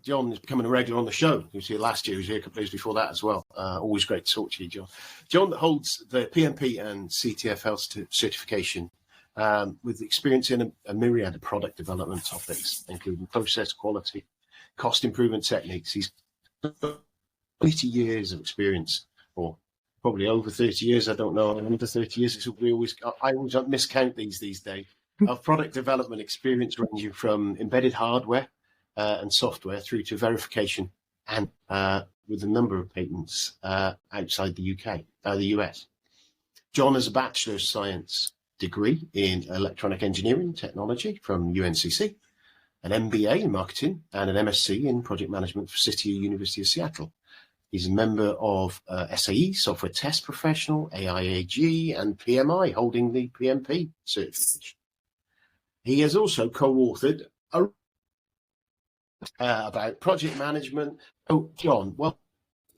John is becoming a regular on the show. He was here last year. He was here a couple of years before that as well. Always great to talk to you, John. John holds the PMP and CTFL certification with experience in a myriad of product development topics, including process quality, cost improvement techniques. He's 30 years of experience, or probably over 30 years. I don't know. Under 30 years. I always miscount these days. Of product development experience ranging from embedded hardware and software through to verification, and with a number of patents outside the US. John has a Bachelor of Science degree in Electronic Engineering Technology from UNCC, an MBA in Marketing, and an MSc in Project Management for City University of Seattle. He's a member of SAE, Software Test Professional, AIAG, and PMI, holding the PMP certification. He has also co-authored about project management. Oh, John, well,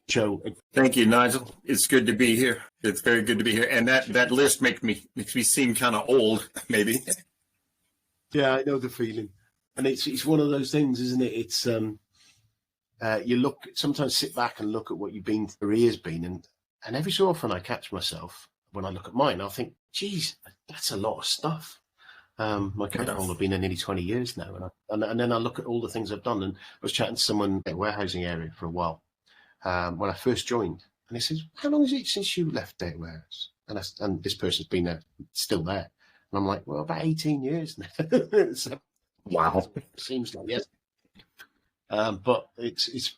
Joe. Thank you, Nigel. It's good to be here. It's very good to be here. And that list makes me seem kind of old, maybe. Yeah, I know the feeling. And it's one of those things, isn't it? It's you sometimes sit back and look at what your career's been, and every so often I catch myself when I look at mine, I'll think, geez, that's a lot of stuff. My current role have been in nearly 20 years now, and then I look at all the things I've done. And I was chatting to someone in the warehousing area for a while when I first joined, and he says, "How long is it since you left Data Warehouse?" And this person's been there, still there, and I'm like, "Well, about 18 years now." So, wow, seems like yes, but it's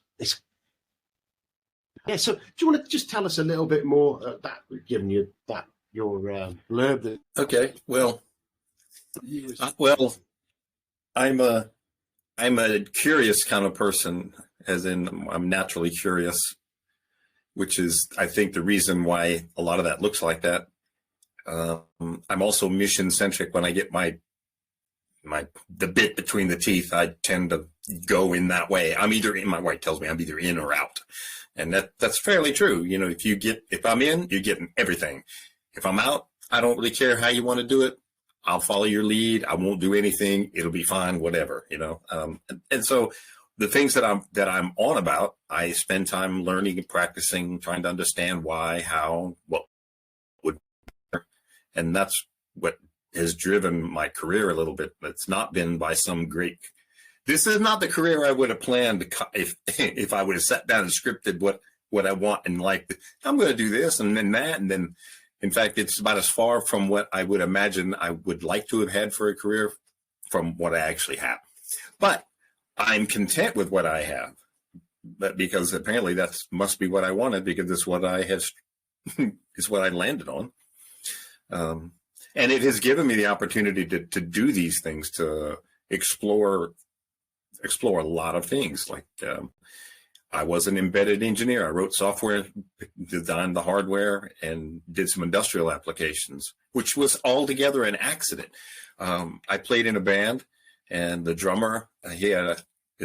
yeah. So, do you want to just tell us a little bit more about giving you that your blurb? Okay, well. I'm a curious kind of person, as in I'm naturally curious, which is, I think, the reason why a lot of that looks like that. I'm also mission centric. When I get the bit between the teeth, I tend to go in that way. My wife tells me I'm either in or out, and that's fairly true. You know, if I'm in, you're getting everything. If I'm out, I don't really care how you want to do it. I'll follow your lead. I won't do anything. It'll be fine, whatever, you know. And so the things that I'm on about, I spend time learning and practicing, trying to understand why, how, what would, and that's what has driven my career a little bit. It's not been by some great. This is not the career I would have planned if I would have sat down and scripted what I want and like. I'm going to do this and then that, and then. In fact, it's about as far from what I would imagine I would like to have had for a career from what I actually have. But I'm content with what I have, but because apparently that must be what I wanted, because it's what I have, is what I landed on. And it has given me the opportunity to do these things, to explore a lot of things. Like I was an embedded engineer. I wrote software, designed the hardware, and did some industrial applications, which was altogether an accident. I played in a band, and the drummer, the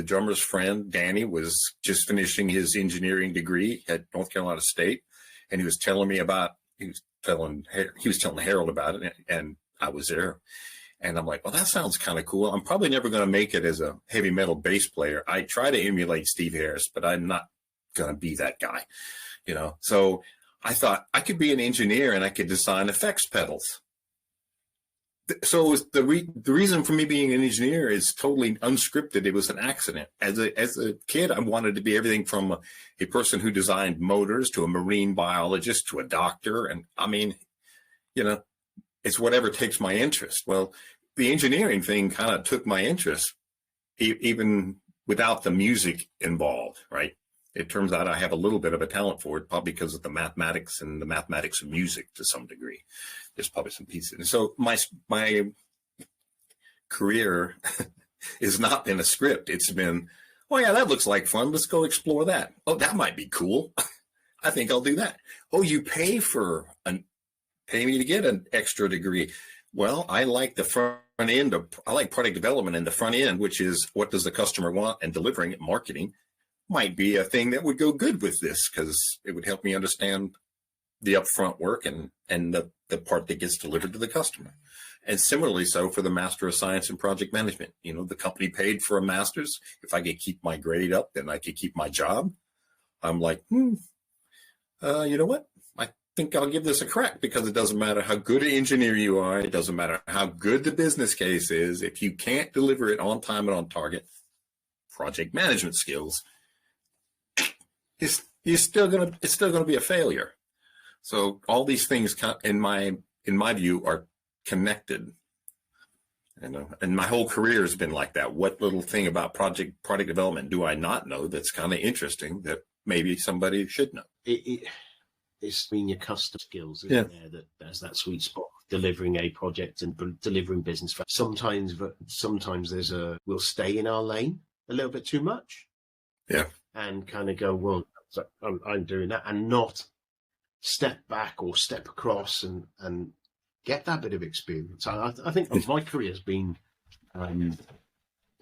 drummer's friend, Danny, was just finishing his engineering degree at North Carolina State, and he was telling Harold about it, and I was there. And I'm like, well, that sounds kind of cool. I'm probably never going to make it as a heavy metal bass player. I try to emulate Steve Harris, but I'm not going to be that guy, you know? So I thought I could be an engineer and I could design effects pedals. So it was the reason for me being an engineer is totally unscripted. It was an accident. As a kid, I wanted to be everything from a person who designed motors to a marine biologist to a doctor. And I mean, you know, it's whatever takes my interest. Well, the engineering thing kind of took my interest, even without the music involved, right? It turns out I have a little bit of a talent for it, probably because of the mathematics and the mathematics of music to some degree. There's probably some pieces. And so my career has not been a script. It's been, oh yeah, that looks like fun. Let's go explore that. Oh, that might be cool. I think I'll do that. Oh, you pay me to get an extra degree. Well, I like the front end I like product development, and the front end, which is what does the customer want, and delivering it, marketing, might be a thing that would go good with this, because it would help me understand the upfront work and the part that gets delivered to the customer. And similarly so for the Master of Science in Project Management. You know, the company paid for a master's. If I could keep my grade up, then I could keep my job. I'm like, you know what? I think I'll give this a crack, because it doesn't matter how good an engineer you are. It doesn't matter how good the business case is. If you can't deliver it on time and on target, project management skills, it's still gonna be a failure. So all these things, in my view, are connected. You know, and my whole career has been like that. What little thing about product development do I not know that's kind of interesting that maybe somebody should know? It's been your custom skills, isn't there, that there's that sweet spot, delivering a project and delivering business. Sometimes we'll stay in our lane a little bit too much. Yeah. And kind of go, well, I'm doing that, and not step back or step across and get that bit of experience. I think my career has been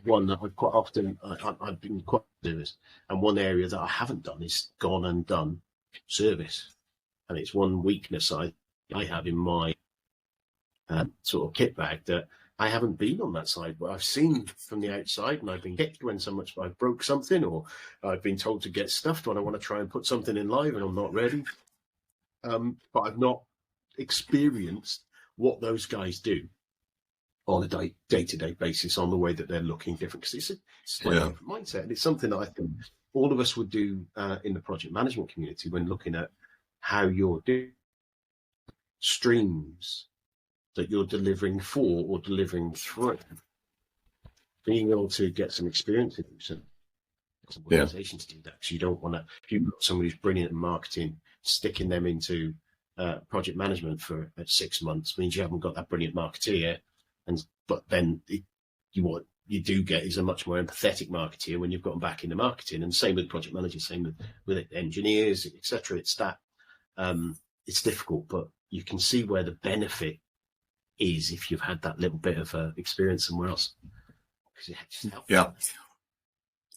one that I've quite often, I've been quite serious. And one area that I haven't done is gone and done service. And it's one weakness I have in my sort of kit bag, that I haven't been on that side, where I've seen from the outside, and I've been kicked when I broke something, or I've been told to get stuffed when I want to try and put something in live and I'm not ready. But I've not experienced what those guys do on a day-to-day basis, on the way that they're looking different, because it's a slightly different mindset. And it's something that I think all of us would do in the project management community when looking at how you're doing streams that you're delivering for or delivering through, being able to get some experience in some organizations do that. Because you don't want to, if you've got somebody who's brilliant in marketing, sticking them into project management for 6 months means you haven't got that brilliant marketeer. But then what you do get is a much more empathetic marketeer when you've got them back into marketing. And same with project managers, same with engineers, etc. It's that it's difficult, but you can see where the benefit is if you've had that little bit of experience somewhere else. Because it just helps. Yeah,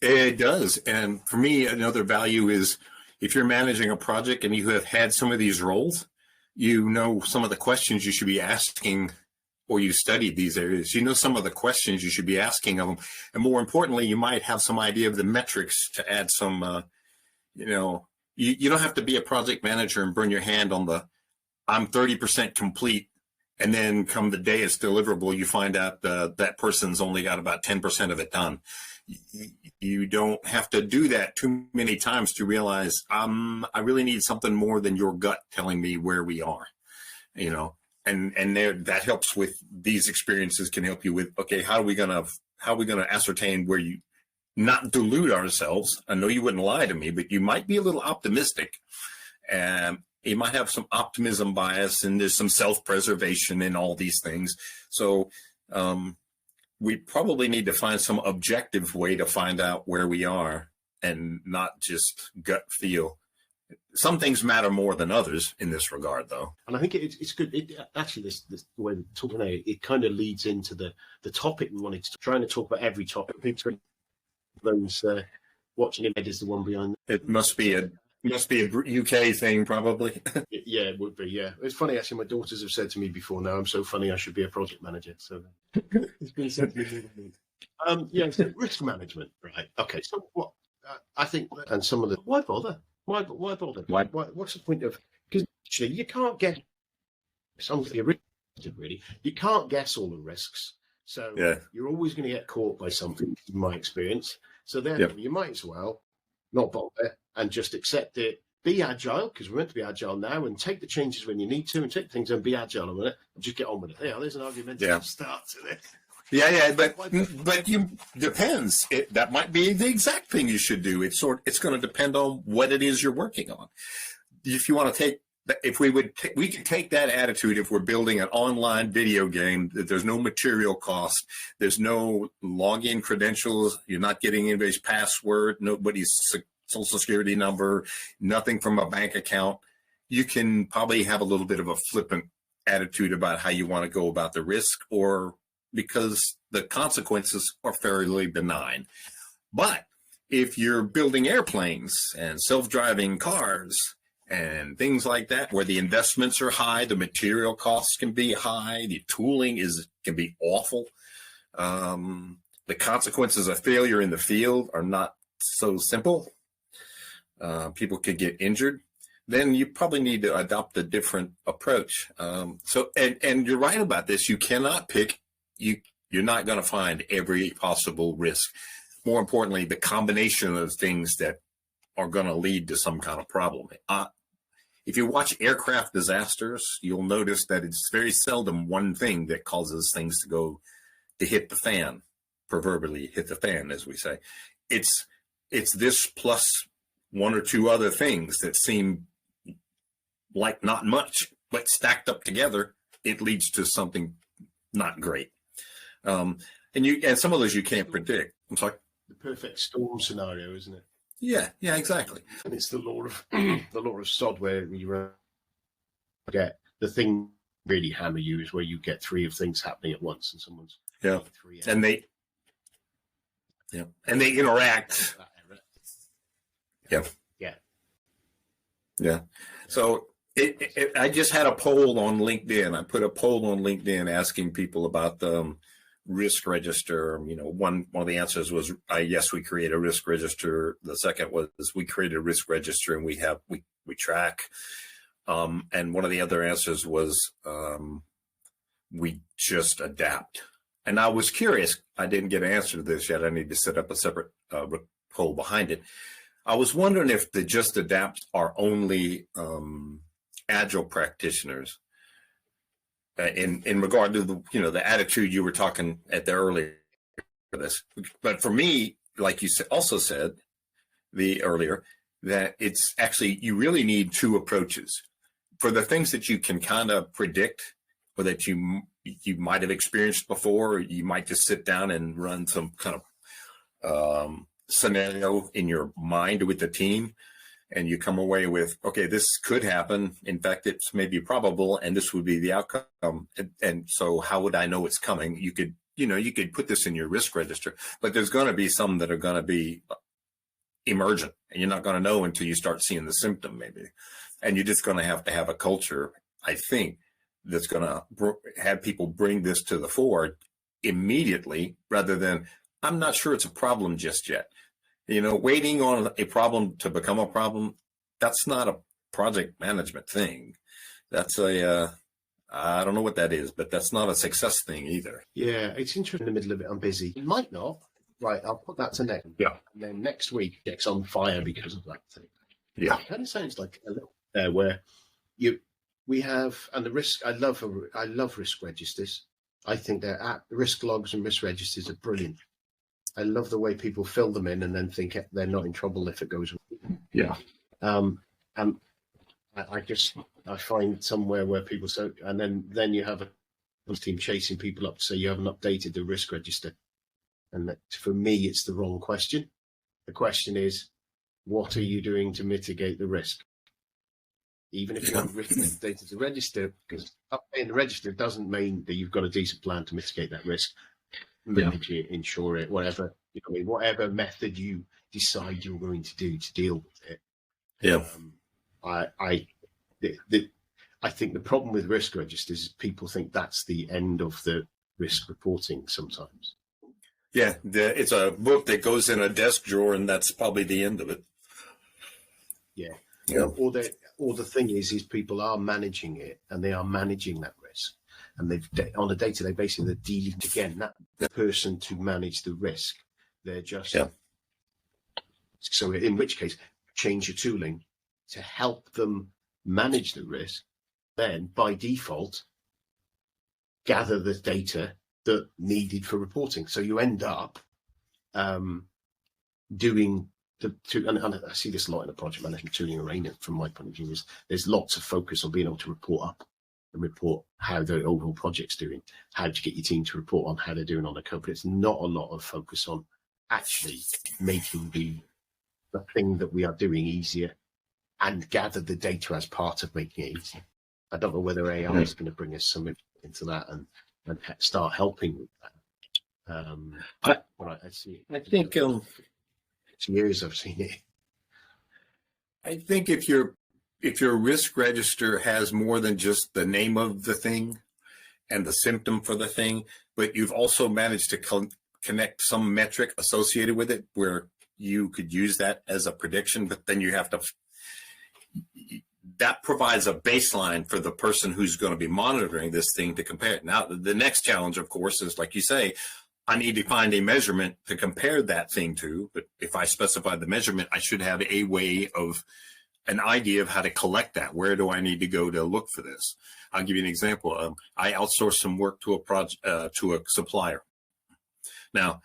it does. And for me, another value is, if you're managing a project and you have had some of these roles, you know some of the questions you should be asking, or you studied these areas, you know some of the questions you should be asking of them. And more importantly, you might have some idea of the metrics to add some, you don't have to be a project manager and burn your hand on I'm 30% complete. And then come the day it's deliverable, you find out that person's only got about 10% of it done. You don't have to do that too many times to realize I really need something more than your gut telling me where we are, you know. And that helps with these experiences, can help you with, okay, how are we gonna ascertain where you not delude ourselves? I know you wouldn't lie to me, but you might be a little optimistic, and you might have some optimism bias, and there's some self-preservation in all these things. So we probably need to find some objective way to find out where we are, and not just gut feel. Some things matter more than others in this regard, though. And I think it's good. Actually, this the way we're talking now, it kind of leads into the topic we wanted to trying to talk about every topic. Those watching in bed is the one behind. It must be a UK thing, probably. Yeah, it would be. Yeah, it's funny actually. My daughters have said to me before, "Now I'm so funny, I should be a project manager." So it's been said to me. Yeah, so risk management, right? Okay, so what I think, and some of the why bother? Why bother? What's the point of? Because actually, you can't get something really. You can't guess all the risks. So you're always going to get caught by something, in my experience. So therefore, you might as well not bother and just accept it. Be agile, because we're meant to be agile now, and take the changes when you need to, and take things and be agile on it, and just get on with it. There's an argumentative start to it. Yeah, but you depends. That might be the exact thing you should do. It's going to depend on what it is you're working on. If you want to take, if we could take that attitude if we're building an online video game, that there's no material cost, there's no login credentials, you're not getting anybody's password, nobody's social security number, nothing from a bank account. You can probably have a little bit of a flippant attitude about how you want to go about the risk, or because the consequences are fairly benign. But if you're building airplanes and self-driving cars and things like that, where the investments are high, the material costs can be high, the tooling can be awful. The consequences of failure in the field are not so simple. People could get injured. Then you probably need to adopt a different approach. And you're right about this. You cannot pick. You're not going to find every possible risk. More importantly, the combination of things that are going to lead to some kind of problem. If you watch aircraft disasters, you'll notice that it's very seldom one thing that causes things to hit the fan, proverbially hit the fan, as we say. It's this plus one or two other things that seem like not much, but stacked up together, it leads to something not great. And some of those you can't predict. I'm sorry. The perfect storm scenario, isn't it? Yeah, exactly. And it's the law of the law of Sod, where you get the thing really hammer you is where you get three of things happening at once, and someone's three. And they interact. Yeah. So I just had a poll on LinkedIn. I put a poll on LinkedIn asking people about the risk register. One of the answers was yes, we create a risk register. The second was we create a risk register and we track. And one of the other answers was we just adapt. And I was curious. I didn't get an answer to this yet. I need to set up a separate poll behind it. I was wondering if the just adapt are only agile practitioners. In regard to the attitude you were talking at the earlier for this, but for me, like you also said earlier, that it's actually you really need two approaches for the things that you can kind of predict or that you might have experienced before. Or you might just sit down and run some kind of scenario in your mind with the team. And you come away with, okay, this could happen. In fact, it's maybe probable, and this would be the outcome. And so how would I know it's coming? You could put this in your risk register, but there's going to be some that are going to be emergent, and you're not going to know until you start seeing the symptom, maybe. And you're just going to have a culture, I think, that's going to have people bring this to the fore immediately, rather than, I'm not sure it's a problem just yet. Waiting on a problem to become a problem, that's not a project management thing. That's I don't know what that is, but that's not a success thing either. Yeah, it's interesting in the middle of it. I'm busy. It might not. Right, I'll put that to next. Yeah. And then next week, it's on fire because of that thing. Yeah. It kind of sounds like a little there where we have, and the risk, I love risk registers. I think that risk logs and risk registers are brilliant. I love the way people fill them in and then think they're not in trouble if it goes wrong. Yeah. And I find somewhere where people say, and then you have a team chasing people up to say you haven't updated the risk register. And that, for me, it's the wrong question. The question is, what are you doing to mitigate the risk? Even if you haven't written the data to register, because updating the register doesn't mean that you've got a decent plan to mitigate that risk. Manage it, insure it, whatever whatever method you decide you're going to do to deal with it. Yeah. I think the problem with risk registers is people think that's the end of the risk reporting sometimes. Yeah, it's a book that goes in a desk drawer, and that's probably the end of it. Yeah. Yeah. Or the thing is people are managing it, and they are managing that risk. And they've on a day-to-day basis, they're dealing again that person to manage the risk. They're just so. In which case, change your tooling to help them manage the risk. Then, by default, gather the data that needed for reporting. So you end up doing and I see this a lot in the project management tooling arena. From my point of view, there's lots of focus on being able to report up. And report how the overall project's doing, how to get your team to report on how they're doing on the code. But it's not a lot of focus on actually making the thing that we are doing easier and gather the data as part of making it easier. I don't know whether AI is going to bring us some into that and start helping with that. I see. I think it's years I've seen it. I think if you're if your risk register has more than just the name of the thing and the symptom for the thing, but you've also managed to connect some metric associated with it where you could use that as a prediction, but then you have to, that provides a baseline for the person who's going to be monitoring this thing to compare it. Now, the next challenge, of course, is like you say, I need to find a measurement to compare that thing to. But if I specify the measurement, I should have a way of an idea of how to collect that. Where do I need to go to look for this? I'll give you an example. I outsourced some work to a supplier. Now,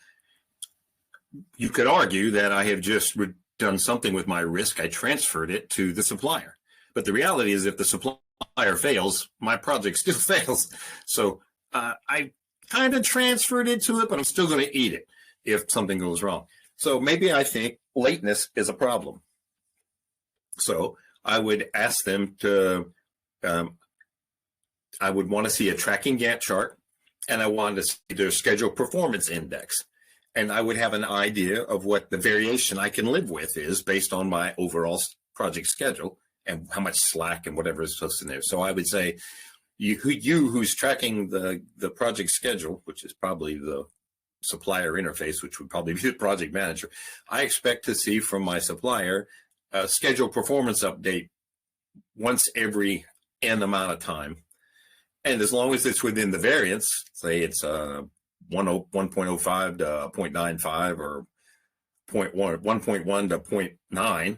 you could argue that I have just done something with my risk. I transferred it to the supplier. But the reality is, if the supplier fails, my project still fails. So I kind of transferred it to it, but I'm still going to eat it if something goes wrong. So maybe I think lateness is a problem. So I would ask them to, I would want to see a tracking Gantt chart, and I wanted to see their schedule performance index. And I would have an idea of what the variation I can live with is based on my overall project schedule and how much slack and whatever is supposed in there. So I would say, you who's tracking the project schedule, which is probably the supplier interface, which would probably be the project manager, I expect to see from my supplier a schedule performance update once every N amount of time. And as long as it's within the variance, say it's 1.05 to 0.95 or 1.1 to 0.9,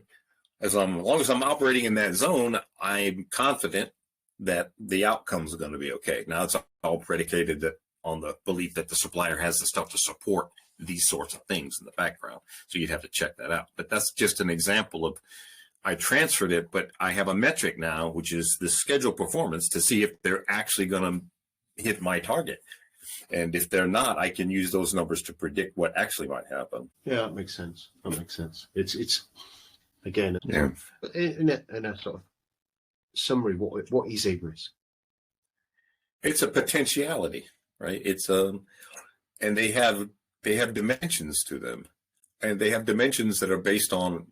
as long as I'm operating in that zone, I'm confident that the outcomes are going to be okay. Now, it's all predicated on the belief that the supplier has the stuff to support these sorts of things in the background. So you'd have to check that out. But that's just an example of, I transferred it, but I have a metric now, which is the schedule performance, to see if they're actually going to hit my target. And if they're not, I can use those numbers to predict what actually might happen. Yeah, that makes sense. That makes sense. It's again, Yeah. in a sort of summary, what is a risk? It's a potentiality, right? It's and they have dimensions to them, and they have dimensions that are based on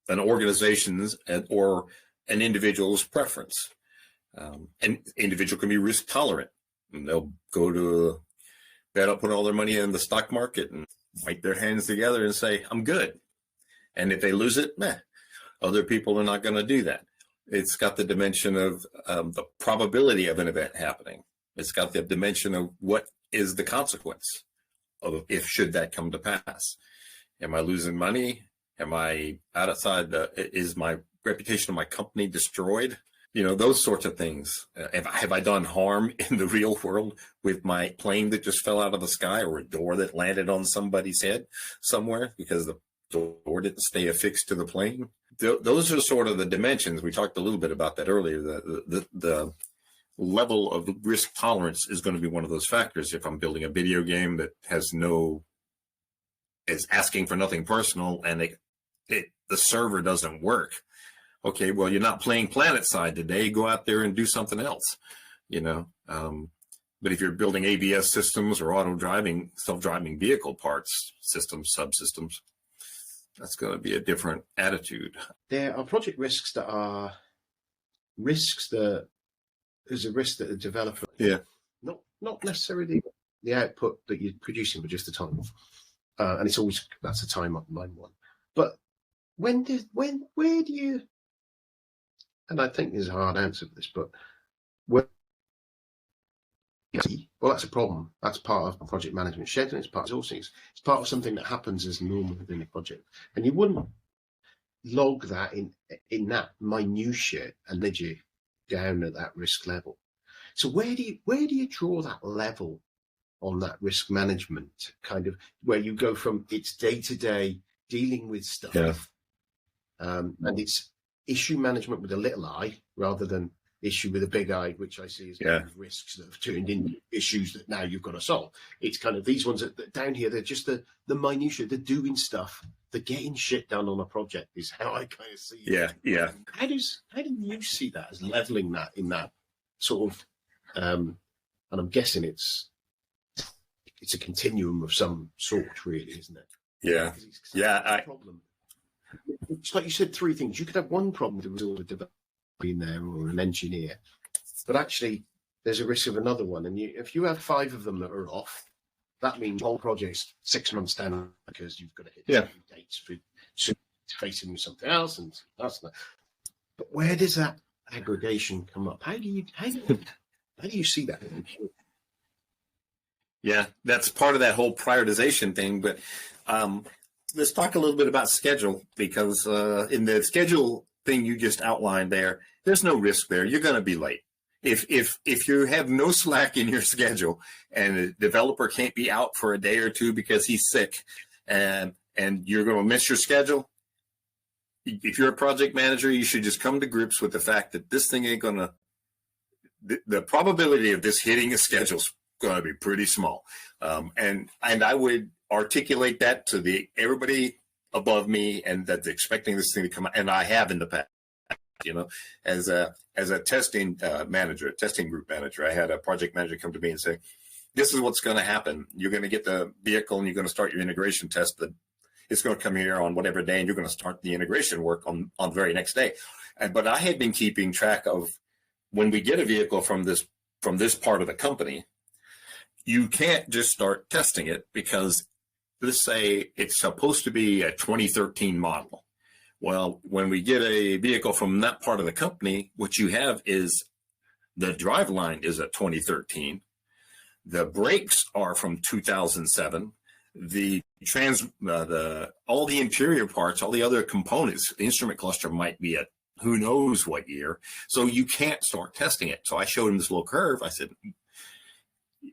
an organization's or an individual's preference. An individual can be risk tolerant, and they'll go to bet up, put all their money in the stock market, and wipe their hands together and say, "I'm good." And if they lose it, meh. Other people are not going to do that. It's got the dimension of the probability of an event happening. It's got the dimension of what is the consequence of if should that come to pass. Am I losing money? Am I outside? Is my reputation of my company destroyed? You know, those sorts of things. Have I done harm in the real world with my plane that just fell out of the sky, or a door that landed on somebody's head somewhere because the door didn't stay affixed to the plane? Those are sort of the dimensions. We talked a little bit about that earlier. The level of risk tolerance is going to be one of those factors. If I'm building a video game that is asking for nothing personal, and the server doesn't work, okay, well, you're not playing PlanetSide today. Go out there and do something else, you know. But if you're building ABS systems or self-driving vehicle parts systems, subsystems, that's going to be a different attitude. There are project risks that are risks that there's a risk that the developer, not necessarily the output that you're producing, but just the time. And it's always, that's a timeline one. But where do you, and I think there's a hard answer for this, but well, that's a problem. That's part of project management scheduling. It's part of resourcing. It's part of something that happens as normal within a project. And you wouldn't log that in that minutiae and lead you down at that risk level. So where do you draw that level on that risk management, kind of where you go from it's day-to-day dealing with stuff, and it's issue management with a little I rather than issue with a big I, which I see as kind of risks that have turned into issues that now you've got to solve. It's kind of these ones that down here, they're just the minutiae, they're doing stuff, they're getting shit done on a project is how I kind of see it. Yeah. How do you see that as leveling that in that sort of, and I'm guessing it's a continuum of some sort, really, isn't it? Yeah. Problem. it's like you said, three things. You could have one problem with a developer being there or an engineer, but actually there's a risk of another one. And if you have five of them that are off, that means the whole project's 6 months down because you've got to hit certain dates for facing with something else, and that's not. But where does that aggregation come up? How do you see that? Yeah, that's part of that whole prioritization thing. But let's talk a little bit about schedule, because in the schedule thing you just outlined there's no risk there. You're going to be late. If you have no slack in your schedule and a developer can't be out for a day or two because he's sick, and you're going to miss your schedule, if you're a project manager, you should just come to grips with the fact that this thing ain't going to, the probability of this hitting a schedule is going to be pretty small. And I would articulate that to everybody above me, and that's expecting this thing to come out. And I have in the past, as a testing manager, a testing group manager, I had a project manager come to me and say, this is what's going to happen. You're going to get the vehicle and you're going to start your integration test. It's going to come here on whatever day, and you're going to start the integration work on the very next day. But I had been keeping track of when we get a vehicle from this part of the company, you can't just start testing it, because let's say it's supposed to be a 2013 model. Well, when we get a vehicle from that part of the company, what you have is the driveline is a 2013. The brakes are from 2007. All the interior parts, all the other components, the instrument cluster might be at who knows what year. So you can't start testing it. So I showed him this little curve. I said,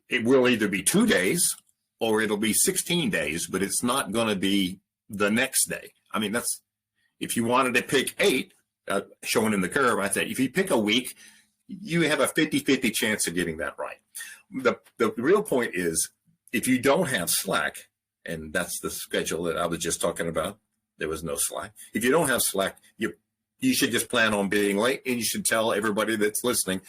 it will either be 2 days or it'll be 16 days, but it's not going to be the next day. I mean, if you wanted to pick 8, showing him the curve, I said, if you pick a week, you have a 50-50 chance of getting that right. The real point is, if you don't have slack, and that's the schedule that I was just talking about, there was no slack. If you don't have slack, you should just plan on being late, and you should tell everybody that's listening,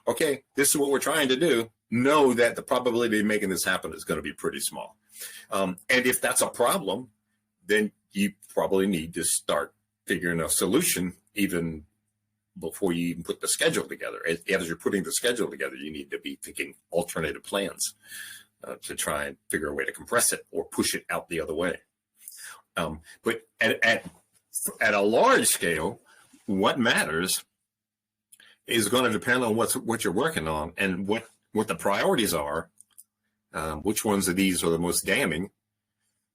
okay, this is what we're trying to do. Know that the probability of making this happen is going to be pretty small. And if that's a problem, then you probably need to start figuring a solution even before you even put the schedule together. As you're putting the schedule together, you need to be thinking alternative plans to try and figure a way to compress it or push it out the other way. But at a large scale, what matters is going to depend on what you're working on and what the priorities are. Which ones of these are the most damning?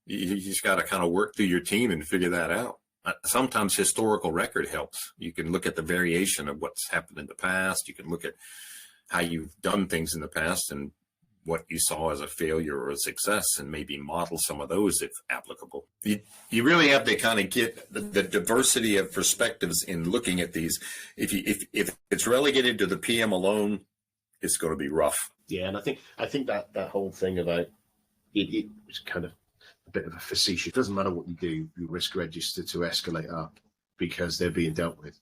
You just got to kind of work through your team and figure that out. Sometimes historical record helps. You can look at the variation of what's happened in the past. You can look at how you've done things in the past and what you saw as a failure or a success, and maybe model some of those if applicable. You really have to kind of get the diversity of perspectives in looking at these. If it's relegated to the PM alone, it's going to be rough. Yeah, and I think that whole thing about it was kind of a bit of a facetious. It doesn't matter what you do, you risk register to escalate up because they're being dealt with.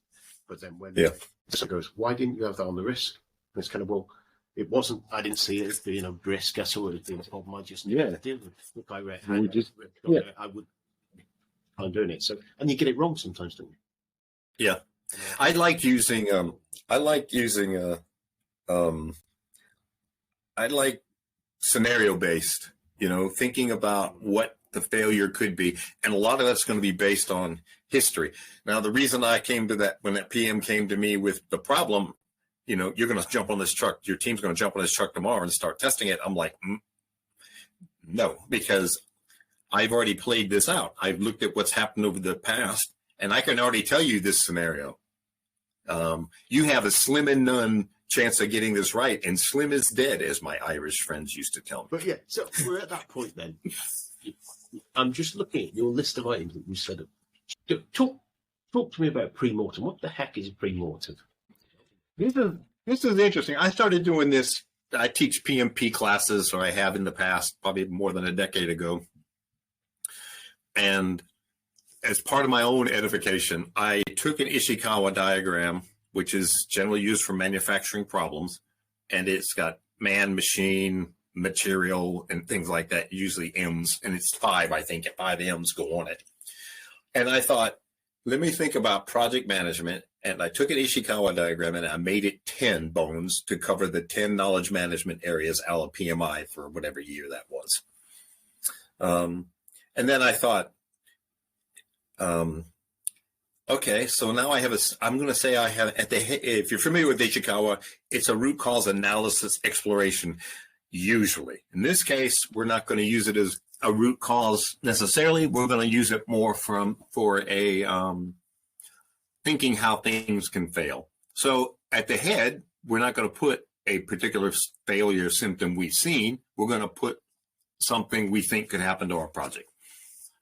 But then when it goes, why didn't you have that on the risk? And it's kind of, well, it wasn't. I didn't see it as being a risk. I saw it as being a problem. I just needed to deal with. Look, I would. I'm doing it. So, and you get it wrong sometimes, don't you? Yeah, I like using scenario based. Thinking about what the failure could be, and a lot of that's going to be based on history. Now, the reason I came to that when that PM came to me with the problem, you're going to jump on this truck. Your team's going to jump on this truck tomorrow and start testing it. I'm like, no, because I've already played this out. I've looked at what's happened over the past, and I can already tell you this scenario. You have a slim and none chance of getting this right, and slim is dead, as my Irish friends used to tell me. But yeah, so we're at that point then. I'm just looking at your list of items that you said. Talk to me about pre-mortem. What the heck is a pre-mortem? This is interesting. I started doing this. I teach PMP classes, or I have in the past, probably more than a decade ago. And as part of my own edification, I took an Ishikawa diagram, which is generally used for manufacturing problems. And it's got man, machine, material, and things like that, usually M's. And it's 5, I think, 5 M's go on it. And I thought, let me think about project management. And I took an Ishikawa diagram and I made it 10 bones to cover the 10 knowledge management areas a la PMI for whatever year that was. And then I thought, okay, so now I have I'm going to say I have if you're familiar with Ishikawa, it's a root cause analysis exploration. Usually in this case, we're not going to use it as a root cause necessarily. We're going to use it more for a thinking how things can fail. So at the head, we're not going to put a particular failure symptom we've seen. We're going to put something we think could happen to our project.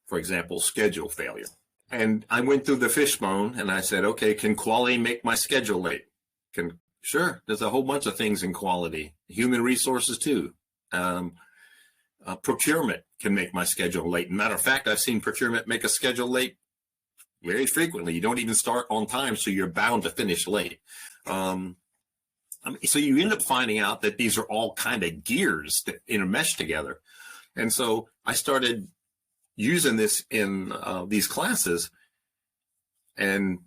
For example, schedule failure. And I went through the fishbone and I said, okay, can quality make my schedule late? Sure, there's a whole bunch of things in quality. Human resources too. Procurement can make my schedule late. Matter of fact, I've seen procurement make a schedule late very frequently. You don't even start on time, so you're bound to finish late. So you end up finding out that these are all kind of gears that intermesh together. And so I started using this in these classes, and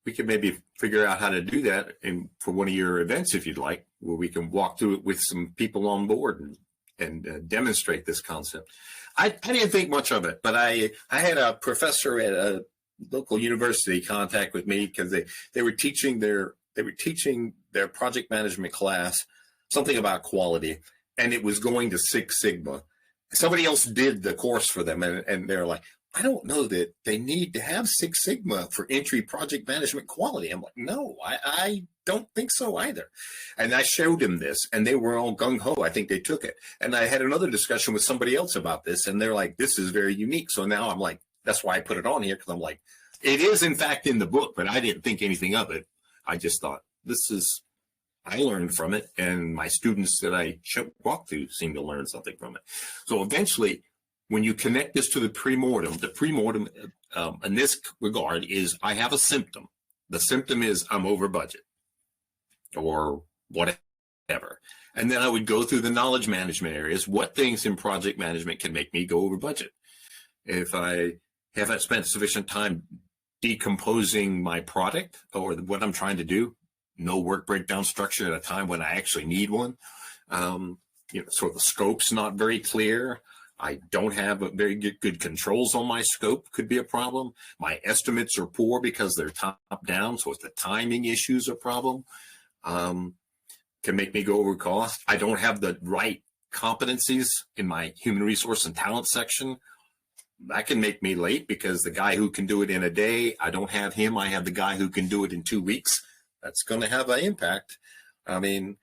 we could maybe figure out how to do that for one of your events if you'd like, where we can walk through it with some people on board and demonstrate this concept. I didn't think much of it, but I had a professor at a local university contact with me because they were teaching their project management class something about quality, and it was going to Six Sigma. Somebody else did the course for them, and they're like, I don't know that they need to have Six Sigma for entry project management quality. I'm like, no, I don't think so either. And I showed them this, and they were all gung-ho. I think they took it. And I had another discussion with somebody else about this, and they're like, this is very unique. So now I'm like, that's why I put it on here, because I'm like, it is in fact in the book, but I didn't think anything of it. I just thought, I learned from it, and my students that I walked through seem to learn something from it. So eventually, when you connect this to the premortem in this regard is I have a symptom. The symptom is I'm over budget or whatever. And then I would go through the knowledge management areas. What things in project management can make me go over budget? If I haven't spent sufficient time decomposing my product or what I'm trying to do, no work breakdown structure at a time when I actually need one. So the scope's not very clear. I don't have a very good controls on my scope, could be a problem. My estimates are poor because they're top down, so it's the timing issues a problem. Can make me go over cost. I don't have the right competencies in my human resource and talent section. That can make me late because the guy who can do it in a day, I don't have him. I have the guy who can do it in 2 weeks. That's going to have an impact. I mean,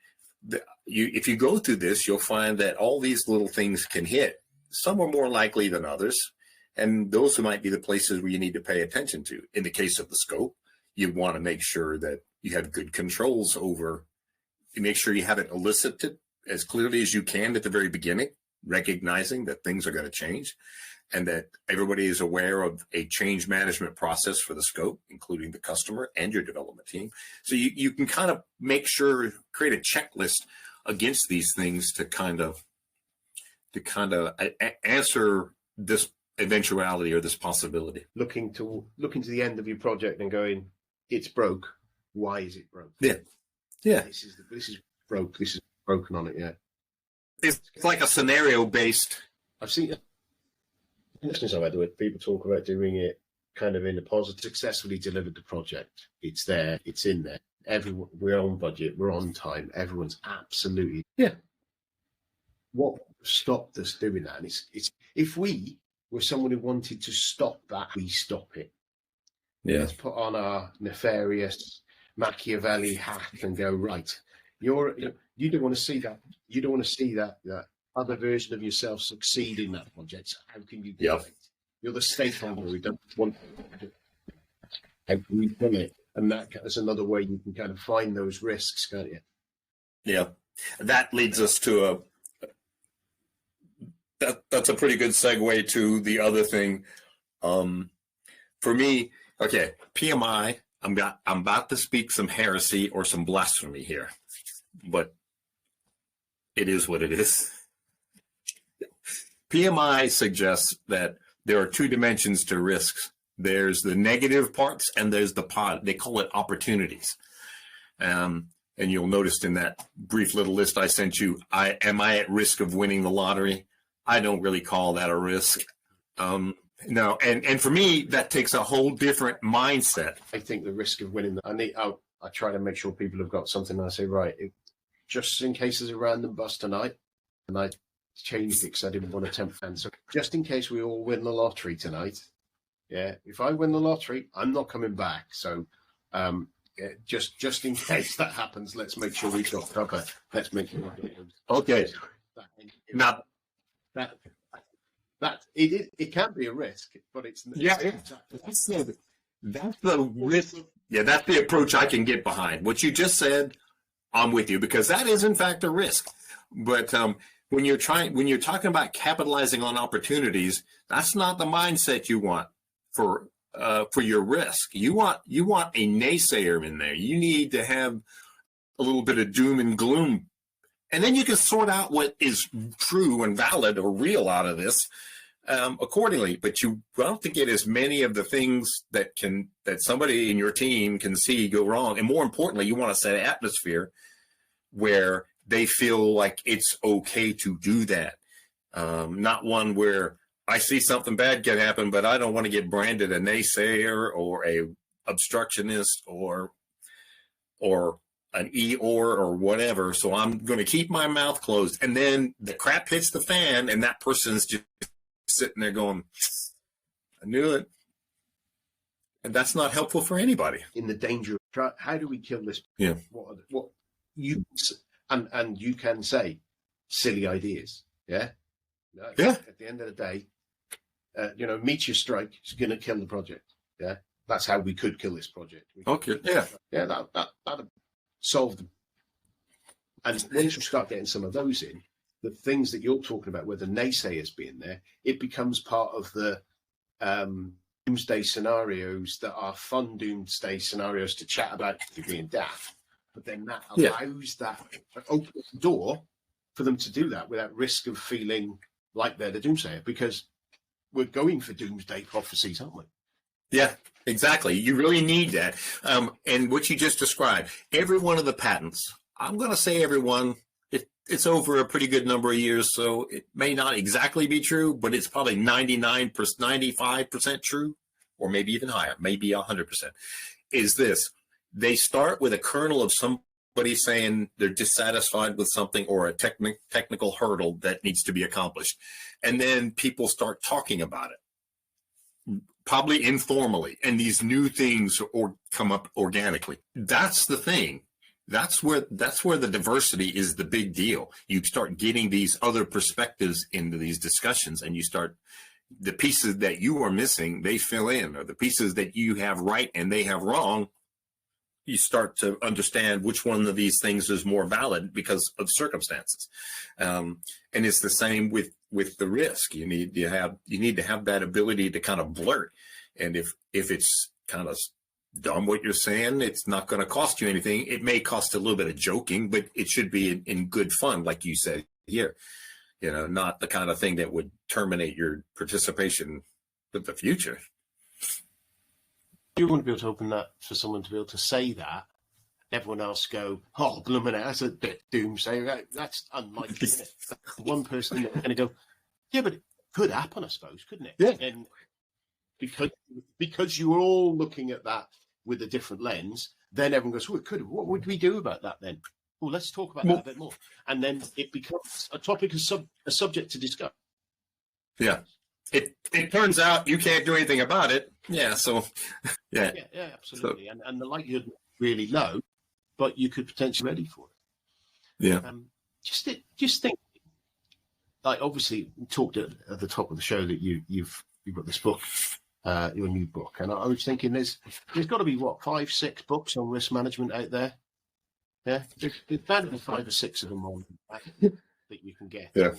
if you go through this, you'll find that all these little things can hit. Some are more likely than others, and those might be the places where you need to pay attention to. In the case of the scope, you want to make sure that you have good controls over, you make sure you have it elicited as clearly as you can at the very beginning, recognizing that things are going to change, and that everybody is aware of a change management process for the scope, including the customer and your development team. So you can kind of make sure, create a checklist against these things to kind of answer this eventuality or this possibility. Looking to the end of your project and going, it's broke. Why is it broke? Yeah. This is broke. This is broken on it. Yeah. It's like a scenario based. I've seen instances I've had where people talk about doing it kind of in a positive, successfully delivered the project. It's there. It's in there. Everyone, we're on budget. We're on time. Everyone's absolutely. Yeah. What stopped us doing that? And it's if we were someone who wanted to stop that, we stop it. Yeah. Let's put on our nefarious Machiavelli hat and go, right, you don't want to see that. You don't want to see that other version of yourself succeed in that project. So how can you do it? You're the stakeholder who don't want to. How can we do it? And that's another way you can kind of find those risks, can't you? Yeah. That leads us to that's a pretty good segue to the other thing. For me, okay, PMI, I'm about to speak some heresy or some blasphemy here, but it is what it is. PMI suggests that there are two dimensions to risks There's the negative parts, and there's they call it opportunities. And you'll notice in that brief little list I sent you, am I at risk of winning the lottery? I don't really call that a risk. No, and for me, that takes a whole different mindset. I think the risk of winning, I try to make sure people have got something. And I say, right, just in case there's a random bus tonight, and I changed it because I didn't want to tempt fans. So just in case we all win the lottery tonight, yeah, if I win the lottery, I'm not coming back. So just in case that happens, let's make sure we've got cover. Let's make sure. Okay. Now that it can be a risk, but it's that's the risk. Yeah, that's the approach I can get behind. What you just said, I'm with you, because that is in fact a risk. But when you're talking about capitalizing on opportunities, that's not the mindset you want for your risk. You want a naysayer in there. You need to have a little bit of doom and gloom, and then you can sort out what is true and valid or real out of this accordingly. But you want to get as many of the things that somebody in your team can see go wrong, and more importantly, you want to set an atmosphere where they feel like it's okay to do that, not one where I see something bad can happen, but I don't want to get branded a naysayer or a obstructionist or an Eeyore or whatever. So I'm going to keep my mouth closed. And then the crap hits the fan, and that person's just sitting there going, I knew it. And that's not helpful for anybody. In the danger of how do we kill this? Yeah. What you and you can say silly ideas. Yeah. Yeah. At the end of the day, meteor strike is going to kill the project. Yeah, that's how we could kill this project. Okay. Yeah. Yeah, that'd solve them. And once you start getting some of those in, the things that you're talking about, where the naysayers being there, it becomes part of the doomsday scenarios that are fun doomsday scenarios to chat about being daft. But then that allows that opens the door for them to do that without risk of feeling like they're the doomsayer, because we're going for doomsday prophecies, aren't we? Yeah, exactly. You really need that. And what you just described, every one of the patents, I'm going to say every one, it's over a pretty good number of years, so it may not exactly be true, but it's probably 99%, 95% true, or maybe even higher, maybe 100%, is this. They start with a kernel of somebody saying they're dissatisfied with something or a technical hurdle that needs to be accomplished. And then people start talking about it, probably informally, and these new things come up organically. That's the thing. That's where the diversity is the big deal. You start getting these other perspectives into these discussions, and you start the pieces that you are missing, they fill in, or the pieces that you have right and they have wrong. You start to understand which one of these things is more valid because of circumstances. And it's the same with the risk. You need to have that ability to kind of blurt. And if it's kind of dumb what you're saying, it's not going to cost you anything. It may cost a little bit of joking, but it should be in good fun, like you said here. Not the kind of thing that would terminate your participation with the future. You wouldn't be able to open that for someone to be able to say that. Everyone else go, oh, blooming out, that's a bit doomsday. That's unlikely. One person going to go, yeah, but it could happen, I suppose, couldn't it? Yeah. And because you were all looking at that with a different lens, then everyone goes, well, it could. What would we do about that then? Well, let's talk about that a bit more. And then it becomes a topic, a subject to discuss. Yeah. It turns out you can't do anything about it. Yeah. So, yeah. Yeah, absolutely. So, and the likelihood really low, but you could potentially be ready for it. Yeah. Just think, like, obviously we talked at the top of the show that you've got this book, your new book. And I was thinking there's got to be 5-6 books on risk management out there. Yeah. There's bound to be 5 or 6 of them on that you can get. Yeah.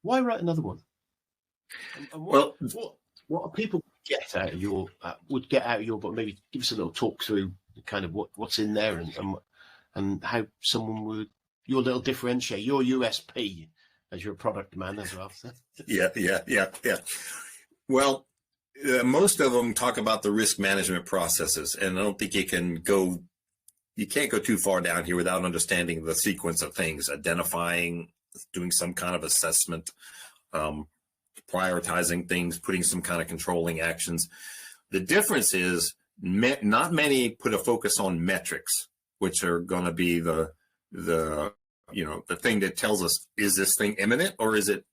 Why write another one? And what are people get out of your book? Maybe give us a little talk through kind of what's in there and how someone would, your little differentiate, your USP, as you're a product man as well. Yeah. Well, most of them talk about the risk management processes, and I don't think you can't go too far down here without understanding the sequence of things, identifying, doing some kind of assessment, prioritizing things, putting some kind of controlling actions. The difference is not many put a focus on metrics, which are going to be the thing that tells us, is this thing imminent or is it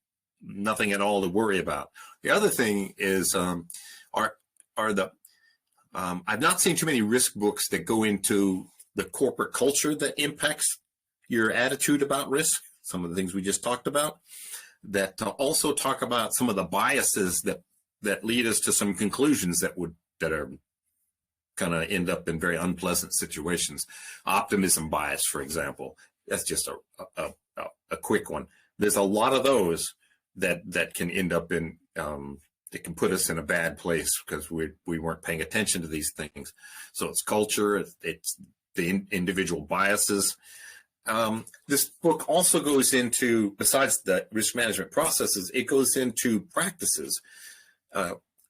nothing at all to worry about? The other thing is I've not seen too many risk books that go into the corporate culture that impacts your attitude about risk. Some of the things we just talked about, that also talk about some of the biases that lead us to some conclusions that are kind of end up in very unpleasant situations. Optimism bias, for example, that's just a quick one. There's a lot of those that can end up in it can put us in a bad place because we weren't paying attention to these things. So it's culture, it's the individual biases. This book also goes into, besides the risk management processes, it goes into practices,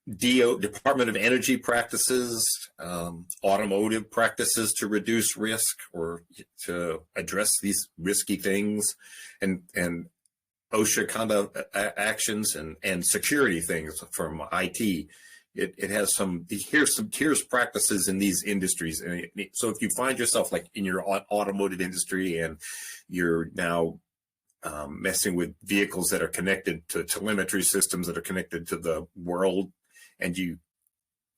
Department of Energy practices, automotive practices to reduce risk or to address these risky things, and OSHA kind of actions and security things from IT. It has here's practices in these industries. And so if you find yourself like in your automotive industry and you're now messing with vehicles that are connected to telemetry systems that are connected to the world, and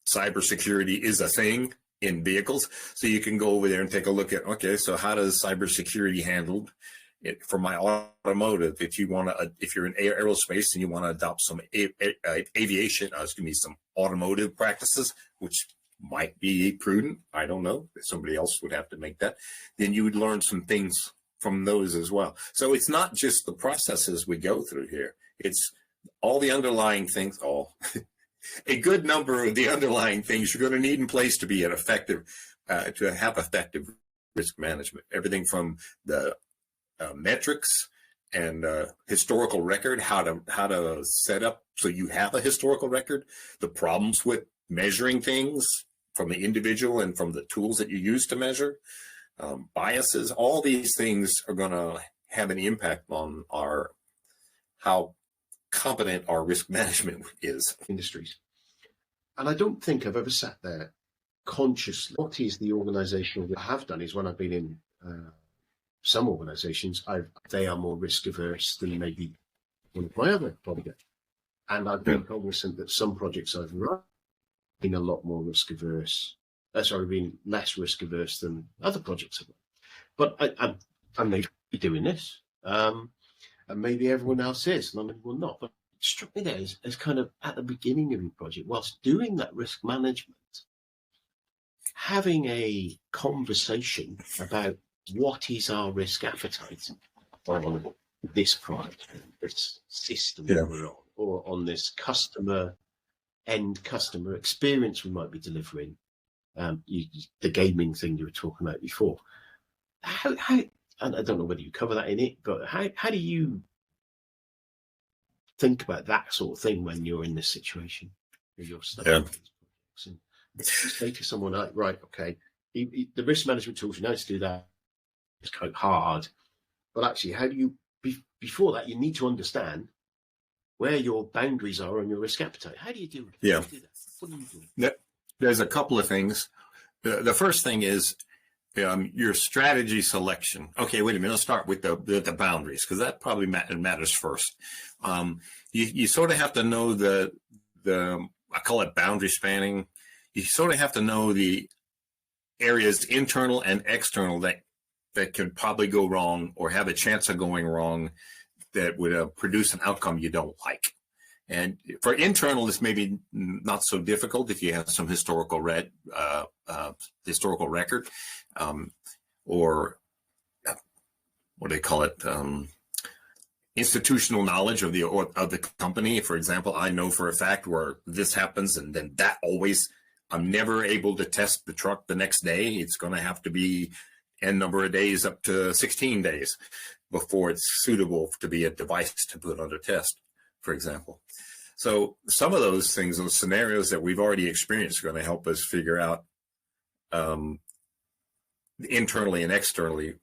cybersecurity is a thing in vehicles, so you can go over there and take a look at, okay, so how does cybersecurity handled for my automotive? If you're in aerospace and you want to adopt some some automotive practices, which might be prudent, I don't know, somebody else would have to make that, then you would learn some things from those as well. So it's not just the processes we go through here, it's all the underlying things, a good number of the underlying things you're going to need in place to be to have effective risk management. Everything from the metrics and historical record, how to set up so you have a historical record, the problems with measuring things from the individual and from the tools that you use to measure, biases, all these things are going to have an impact on how competent our risk management is. Industries. And I don't think I've ever sat there consciously. What is the organizational? I have done is when I've been in some organizations, they are more risk averse than maybe one of my other projects. And I've been cognizant that some projects I've run been a lot more risk averse. Been less risk averse than other projects I've run. But I may be doing this. And maybe everyone else is, and I mean, well, not. But it struck me there as kind of at the beginning of your project, whilst doing that risk management, having a conversation about what is our risk appetite on this product, this system that we're on, or on this end customer experience we might be delivering. The gaming thing you were talking about before. How and I don't know whether you cover that in it, but how do you think about that sort of thing when you're in this situation where you're studying these projects? And say to someone like, right, okay, the risk management tools, you know how to do that. It's quite hard, but actually, how do you? Before that, you need to understand where your boundaries are on your risk appetite. How do you do it? Yeah, what do you do? There's a couple of things. The first thing is your strategy selection. Okay, wait a minute. Let's start with the boundaries, because that probably matters first. You sort of have to know the I call it boundary spanning. You sort of have to know the areas internal and external that could probably go wrong or have a chance of going wrong that would produce an outcome you don't like. And for internal, this may be not so difficult if you have some historical record, or what do they call it? Institutional knowledge of the company. For example, I know for a fact where this happens, and then that always, I'm never able to test the truck the next day. It's going to have to be N number of days, up to 16 days, before it's suitable to be a device to put under test, for example. So some of those things, those scenarios that we've already experienced, are going to help us figure out internally and externally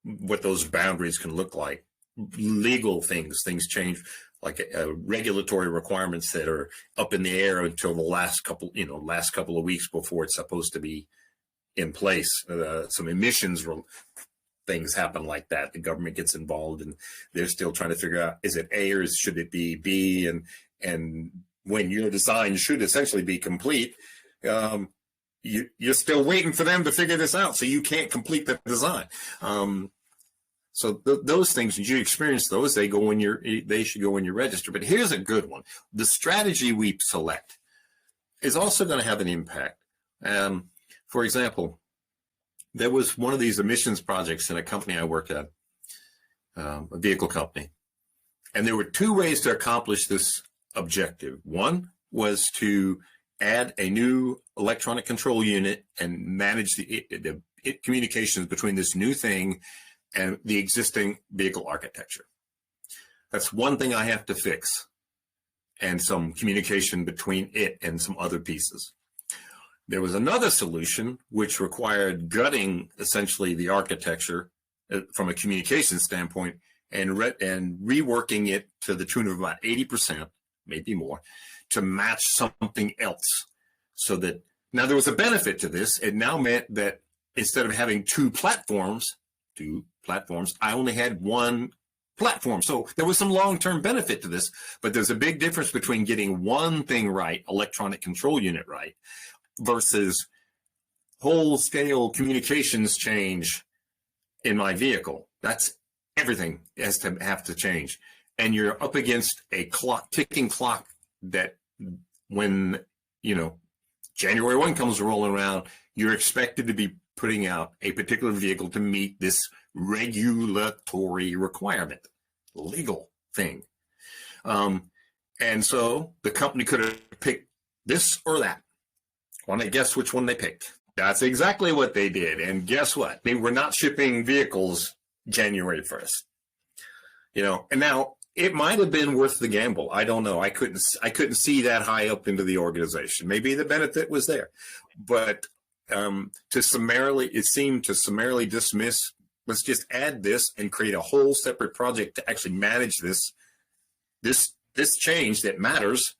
what those boundaries can look like. Legal things change, like regulatory requirements that are up in the air until the last couple of weeks before it's supposed to be in place. Some emissions things happen like that. The government gets involved, and they're still trying to figure out, is it A or should it be B? And when your design should essentially be complete, you're still waiting for them to figure this out, so you can't complete the design. So those things, as you experience those, they should go in your register. But here's a good one: the strategy we select is also going to have an impact. For example, there was one of these emissions projects in a company I worked at, a vehicle company, and there were two ways to accomplish this objective. One was to add a new electronic control unit and manage the communications between this new thing and the existing vehicle architecture. That's one thing I have to fix, and some communication between it and some other pieces. There was another solution which required gutting essentially the architecture from a communication standpoint and reworking it to the tune of about 80%, maybe more, to match something else. So that now there was a benefit to this. It now meant that instead of having two platforms, I only had one platform. So there was some long-term benefit to this, but there's a big difference between getting one thing right, electronic control unit right, versus whole-scale communications change in my vehicle. That's everything has to have to change. And you're up against a ticking clock that when, January 1 comes rolling around, you're expected to be putting out a particular vehicle to meet this regulatory requirement, legal thing. And so the company could have picked this or that. Want to guess which one they picked? That's exactly what they did. And guess what? They were not shipping vehicles January 1st. And now it might have been worth the gamble. I don't know. I couldn't see that high up into the organization. Maybe the benefit was there, but it seemed to summarily dismiss, let's just add this and create a whole separate project to actually manage this change that matters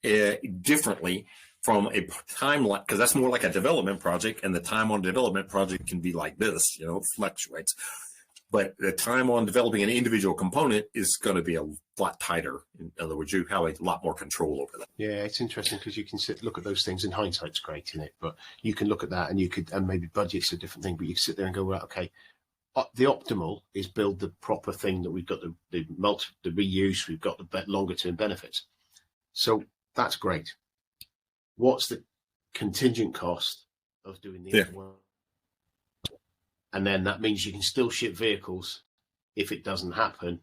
differently from a timeline, because that's more like a development project, and the time on development project can be like this, it fluctuates. But the time on developing an individual component is going to be a lot tighter. In other words, you have a lot more control over that. Yeah, it's interesting because you can look at those things. In hindsight's great in it, but you can look at that and maybe budget's a different thing, but you can sit there and go, right, okay, the optimal is build the proper thing that we've got the reuse, we've got the longer term benefits. So that's great. What's the contingent cost of doing the work? And then that means you can still ship vehicles if it doesn't happen.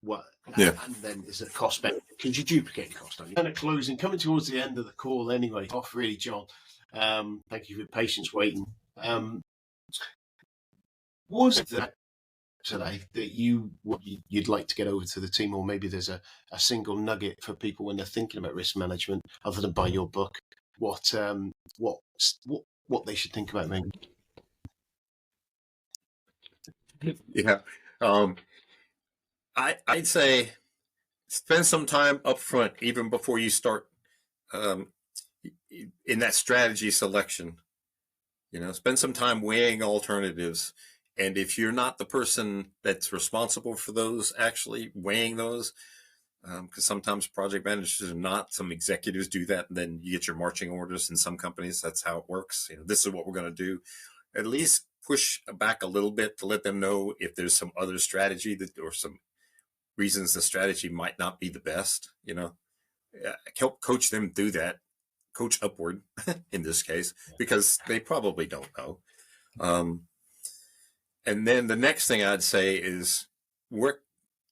And then is it cost benefit? Can you duplicate cost? And at closing, coming towards the end of the call anyway, off really, John. Thank you for your patience waiting. Was that today that you'd like to get over to the team, or maybe there's a single nugget for people when they're thinking about risk management, other than buy your book, what they should think about maybe? Yeah. I'd say spend some time up front, even before you start in that strategy selection. Spend some time weighing alternatives. And if you're not the person that's responsible for those, actually weighing those, because sometimes project managers are not, some executives do that, and then you get your marching orders in some companies. That's how it works. This is what we're going to do. At least push back a little bit to let them know if there's some other strategy or some reasons the strategy might not be the best. Help coach them through that, coach upward in this case, because they probably don't know. And then the next thing I'd say is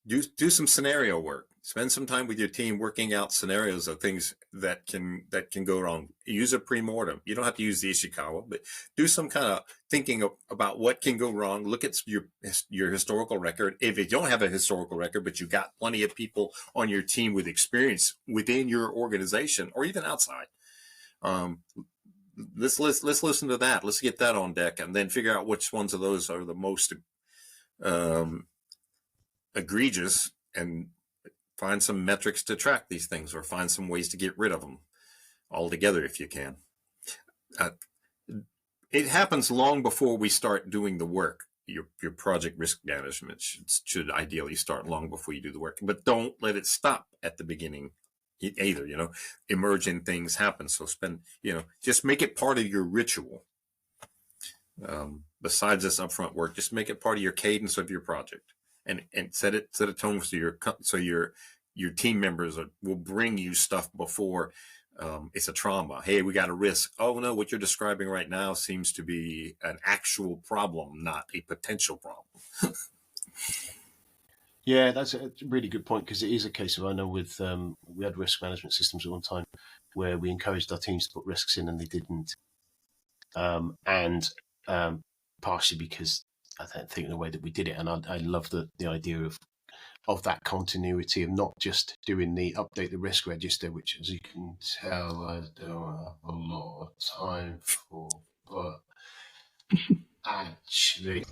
do some scenario work. Spend some time with your team working out scenarios of things that can go wrong. Use a pre-mortem. You don't have to use the Ishikawa, but do some kind of thinking about what can go wrong. Look at your historical record. If you don't have a historical record, but you got plenty of people on your team with experience within your organization or even outside, let's listen to that. Let's get that on deck, and then figure out which ones of those are the most egregious, and find some metrics to track these things, or find some ways to get rid of them altogether if you can. It happens long before we start doing the work. Your project risk management should ideally start long before you do the work, but don't let it stop at the beginning either. Emergent things happen. So just make it part of your ritual. Besides this upfront work, just make it part of your cadence of your project, and set a tone so your team members will bring you stuff before it's a trauma. Hey, we got a risk. Oh no, what you're describing right now seems to be an actual problem, not a potential problem. Yeah, that's a really good point, because it is a case of, I know with we had risk management systems at one time where we encouraged our teams to put risks in and they didn't, and partially because I don't think the way that we did it, and I love the idea of that continuity of not just doing the update the risk register, which, as you can tell, I don't have a lot of time for, but actually,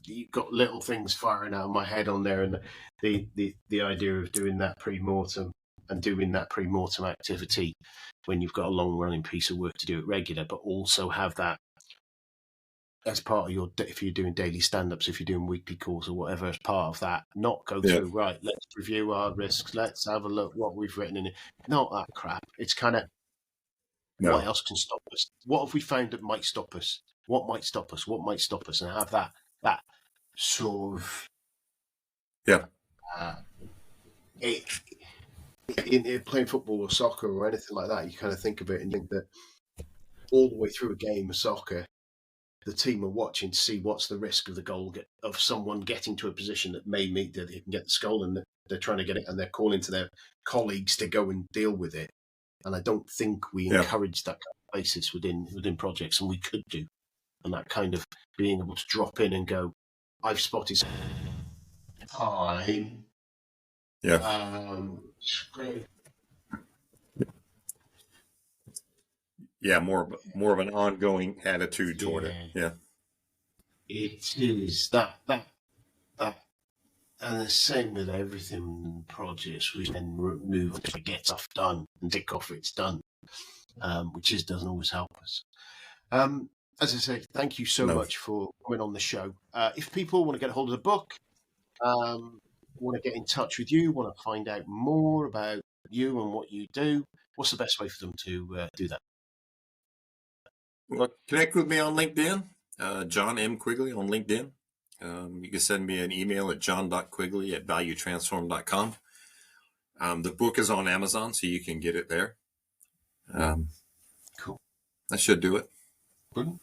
you've got little things firing out of my head on there, and the idea of doing that pre-mortem and doing that pre-mortem activity when you've got a long running piece of work to do it regular, but also have that as part of your, if you're doing daily stand-ups, if you're doing weekly calls or whatever, as part of that, not go through, right, let's review our risks, let's have a look what we've written in it. Not that crap. It's kind of, what else can stop us? What have we found that might stop us? What might stop us? What might stop us? And have that sort of in playing football or soccer or anything like that, you kind of think of it and think that all the way through a game of soccer, the team are watching to see what's the risk of the goal, of someone getting to a position that may meet that they can get the goal, and they're trying to get it, and they're calling to their colleagues to go and deal with it. And I don't think we encourage that kind of basis within projects, and we could do. And that kind of being able to drop in and go, I've spotted time. Great. Yeah, more of an ongoing attitude toward it. Yeah. It is that, and the same with everything in projects. We then move to get stuff done and tick off it's done, which doesn't always help us. As I said, thank you so much for coming on the show. If people want to get a hold of the book, want to get in touch with you, want to find out more about you and what you do, what's the best way for them to do that? Well, connect with me on LinkedIn, John M. Quigley on LinkedIn. You can send me an email at john.quigley@valuetransform.com. The book is on Amazon, so you can get it there. Cool. That should do it. Brilliant.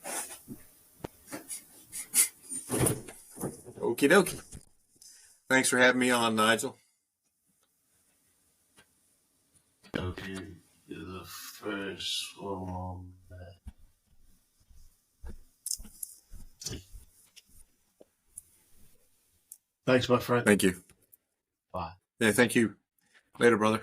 Okie dokie. Thanks for having me on, Nigel. Okay, you're the first one. Thanks, my friend. Thank you. Bye. Yeah, thank you. Later, brother.